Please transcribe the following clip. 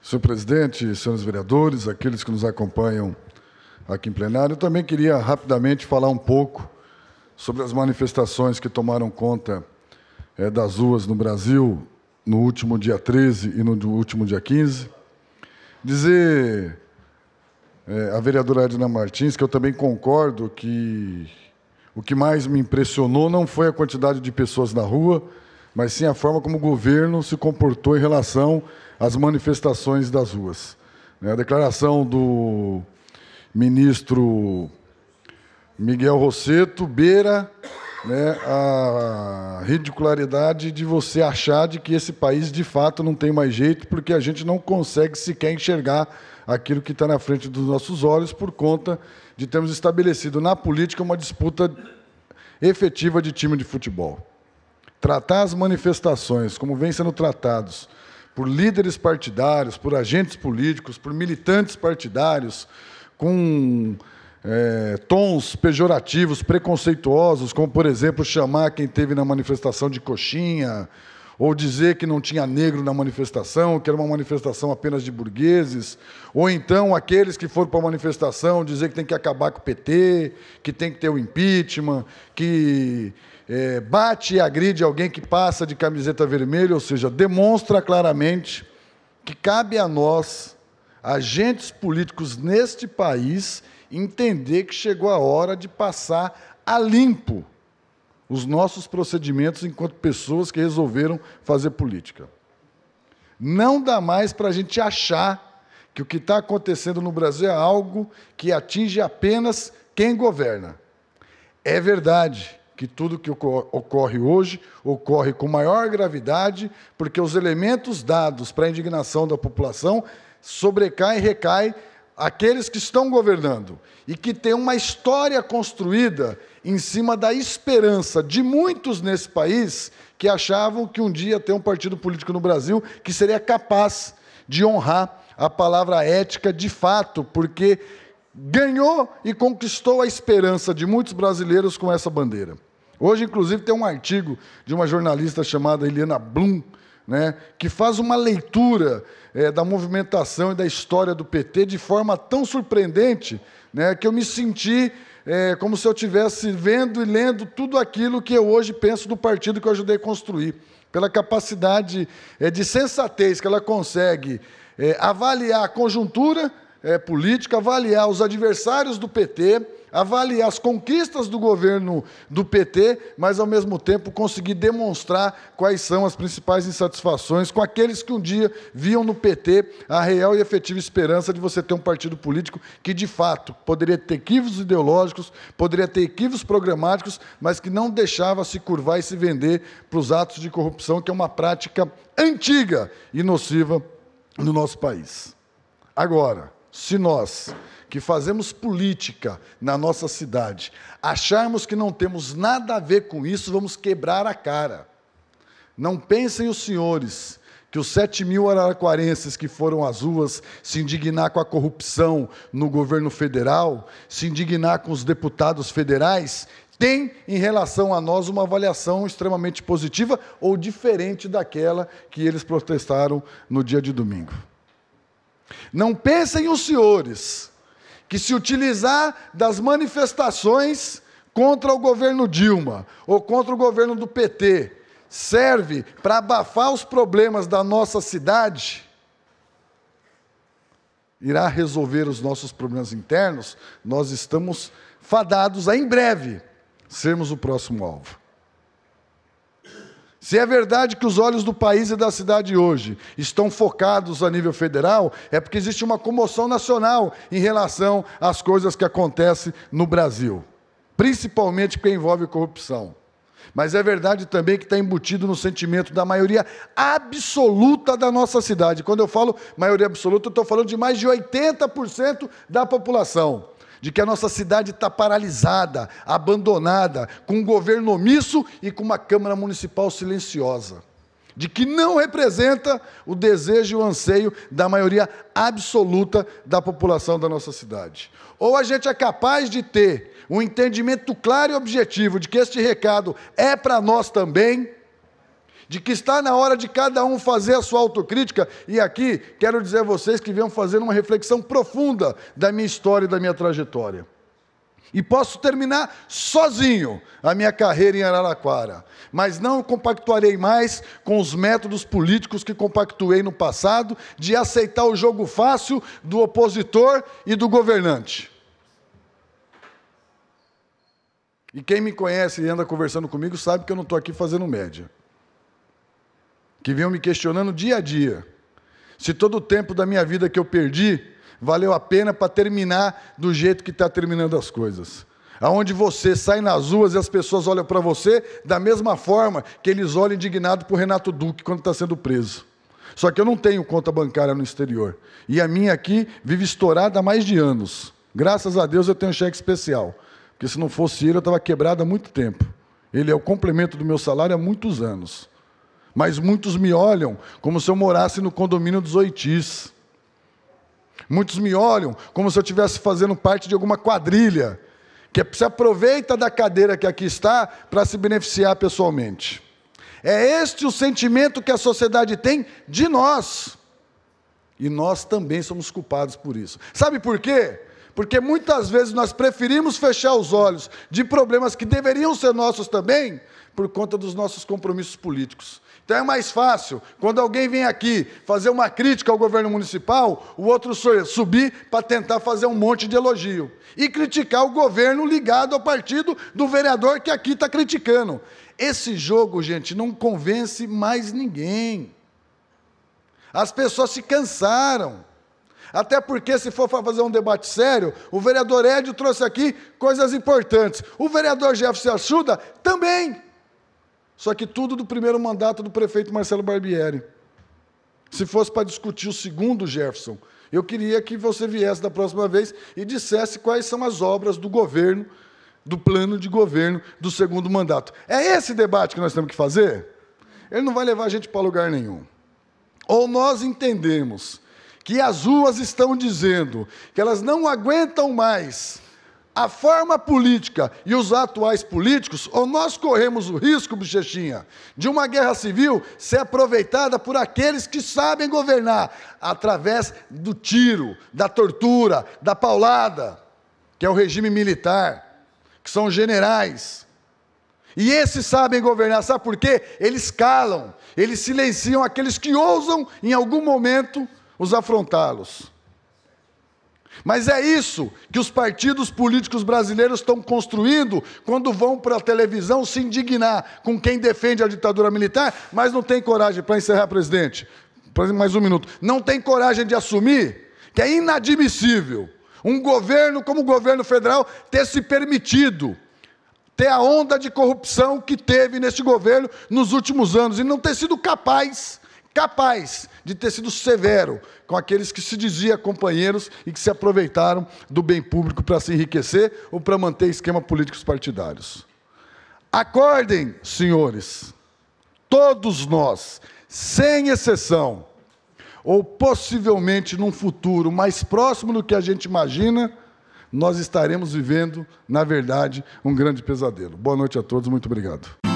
Senhor presidente, senhores vereadores, aqueles que nos acompanham aqui em plenário, eu também queria rapidamente falar um pouco sobre as manifestações que tomaram conta das ruas no Brasil no último dia 13 e no último dia 15. Dizer à vereadora Edna Martins que eu também concordo que o que mais me impressionou não foi a quantidade de pessoas na rua, mas sim a forma como o governo se comportou em relação às manifestações das ruas. A declaração do ministro Miguel Rossetto beira a ridicularidade de você achar de que esse país, de fato, não tem mais jeito, porque a gente não consegue sequer enxergar aquilo que está na frente dos nossos olhos por conta de termos estabelecido na política uma disputa efetiva de time de futebol. Tratar as manifestações como vêm sendo tratados por líderes partidários, por agentes políticos, por militantes partidários, com tons pejorativos, preconceituosos, como, por exemplo, chamar quem esteve na manifestação de coxinha, ou dizer que não tinha negro na manifestação, que era uma manifestação apenas de burgueses, ou então aqueles que foram para a manifestação dizer que tem que acabar com o PT, que tem que ter o impeachment, que bate e agride alguém que passa de camiseta vermelha, ou seja, demonstra claramente que cabe a nós, agentes políticos neste país, entender que chegou a hora de passar a limpo os nossos procedimentos enquanto pessoas que resolveram fazer política. Não dá mais para a gente achar que o que está acontecendo no Brasil é algo que atinge apenas quem governa. É verdade que tudo que ocorre hoje ocorre com maior gravidade, porque os elementos dados para a indignação da população sobrecaem e recaem aqueles que estão governando e que têm uma história construída em cima da esperança de muitos nesse país que achavam que um dia ia ter um partido político no Brasil que seria capaz de honrar a palavra ética de fato, porque ganhou e conquistou a esperança de muitos brasileiros com essa bandeira. Hoje, inclusive, tem um artigo de uma jornalista chamada Eliana Blum, que faz uma leitura da movimentação e da história do PT de forma tão surpreendente, que eu me senti como se eu estivesse vendo e lendo tudo aquilo que eu hoje penso do partido que eu ajudei a construir, pela capacidade de sensatez que ela consegue avaliar a conjuntura política, avaliar os adversários do PT, avaliar as conquistas do governo do PT, mas, ao mesmo tempo, conseguir demonstrar quais são as principais insatisfações com aqueles que um dia viam no PT a real e efetiva esperança de você ter um partido político que, de fato, poderia ter equívocos ideológicos, poderia ter equívocos programáticos, mas que não deixava se curvar e se vender para os atos de corrupção, que é uma prática antiga e nociva no nosso país. Agora, se nós, que fazemos política na nossa cidade, acharmos que não temos nada a ver com isso, vamos quebrar a cara. Não pensem os senhores que os 7.000 araraquarenses que foram às ruas se indignar com a corrupção no governo federal, se indignar com os deputados federais, têm, em relação a nós, uma avaliação extremamente positiva ou diferente daquela que eles protestaram no dia de domingo. Não pensem os senhores que se utilizar das manifestações contra o governo Dilma ou contra o governo do PT serve para abafar os problemas da nossa cidade, irá resolver os nossos problemas internos. Nós estamos fadados a, em breve, sermos o próximo alvo. Se é verdade que os olhos do país e da cidade hoje estão focados a nível federal, é porque existe uma comoção nacional em relação às coisas que acontecem no Brasil, principalmente porque envolve corrupção. Mas é verdade também que está embutido no sentimento da maioria absoluta da nossa cidade. Quando eu falo maioria absoluta, eu estou falando de mais de 80% da população. De que a nossa cidade está paralisada, abandonada, com um governo omisso e com uma Câmara Municipal silenciosa. De que não representa o desejo e o anseio da maioria absoluta da população da nossa cidade. Ou a gente é capaz de ter um entendimento claro e objetivo de que este recado é para nós também, de que está na hora de cada um fazer a sua autocrítica, e aqui quero dizer a vocês que venham fazer uma reflexão profunda da minha história e da minha trajetória. E posso terminar sozinho a minha carreira em Araraquara, mas não compactuarei mais com os métodos políticos que compactuei no passado, de aceitar o jogo fácil do opositor e do governante. E quem me conhece e anda conversando comigo sabe que eu não estou aqui fazendo média. Que venham me questionando dia a dia se todo o tempo da minha vida que eu perdi valeu a pena para terminar do jeito que está terminando as coisas. Aonde você sai nas ruas e as pessoas olham para você da mesma forma que eles olham indignado para o Renato Duque quando está sendo preso. Só que eu não tenho conta bancária no exterior. E a minha aqui vive estourada há mais de anos. Graças a Deus eu tenho um cheque especial. Porque se não fosse ele, eu estava quebrado há muito tempo. Ele é o complemento do meu salário há muitos anos. Mas muitos me olham como se eu morasse no condomínio dos Oitis. Muitos me olham como se eu estivesse fazendo parte de alguma quadrilha, que se aproveita da cadeira que aqui está para se beneficiar pessoalmente. É este o sentimento que a sociedade tem de nós. E nós também somos culpados por isso. Sabe por quê? Porque muitas vezes nós preferimos fechar os olhos de problemas que deveriam ser nossos também, por conta dos nossos compromissos políticos. Então é mais fácil, quando alguém vem aqui fazer uma crítica ao governo municipal, o outro subir para tentar fazer um monte de elogio. E criticar o governo ligado ao partido do vereador que aqui está criticando. Esse jogo, gente, não convence mais ninguém. As pessoas se cansaram. Até porque, se for fazer um debate sério, o vereador Édio trouxe aqui coisas importantes. O vereador Jefferson Assuda também. Só que tudo do primeiro mandato do prefeito Marcelo Barbieri. Se fosse para discutir o segundo, Jefferson, eu queria que você viesse da próxima vez e dissesse quais são as obras do governo, do plano de governo do segundo mandato. É esse debate que nós temos que fazer? Ele não vai levar a gente para lugar nenhum. Ou nós entendemos que as ruas estão dizendo que elas não aguentam mais a forma política e os atuais políticos, ou nós corremos o risco, Bochechinha, de uma guerra civil ser aproveitada por aqueles que sabem governar através do tiro, da tortura, da paulada, que é o regime militar, que são generais. E esses sabem governar, sabe por quê? Eles calam, eles silenciam aqueles que ousam, em algum momento, os afrontá-los. Mas é isso que os partidos políticos brasileiros estão construindo quando vão para a televisão se indignar com quem defende a ditadura militar, mas não tem coragem, para encerrar, presidente, mais um minuto, não tem coragem de assumir que é inadmissível um governo como o governo federal ter se permitido ter a onda de corrupção que teve neste governo nos últimos anos e não ter sido capaz de ter sido severo com aqueles que se diziam companheiros e que se aproveitaram do bem público para se enriquecer ou para manter esquemas políticos partidários. Acordem, senhores, todos nós, sem exceção, ou possivelmente num futuro mais próximo do que a gente imagina, nós estaremos vivendo, na verdade, um grande pesadelo. Boa noite a todos, muito obrigado.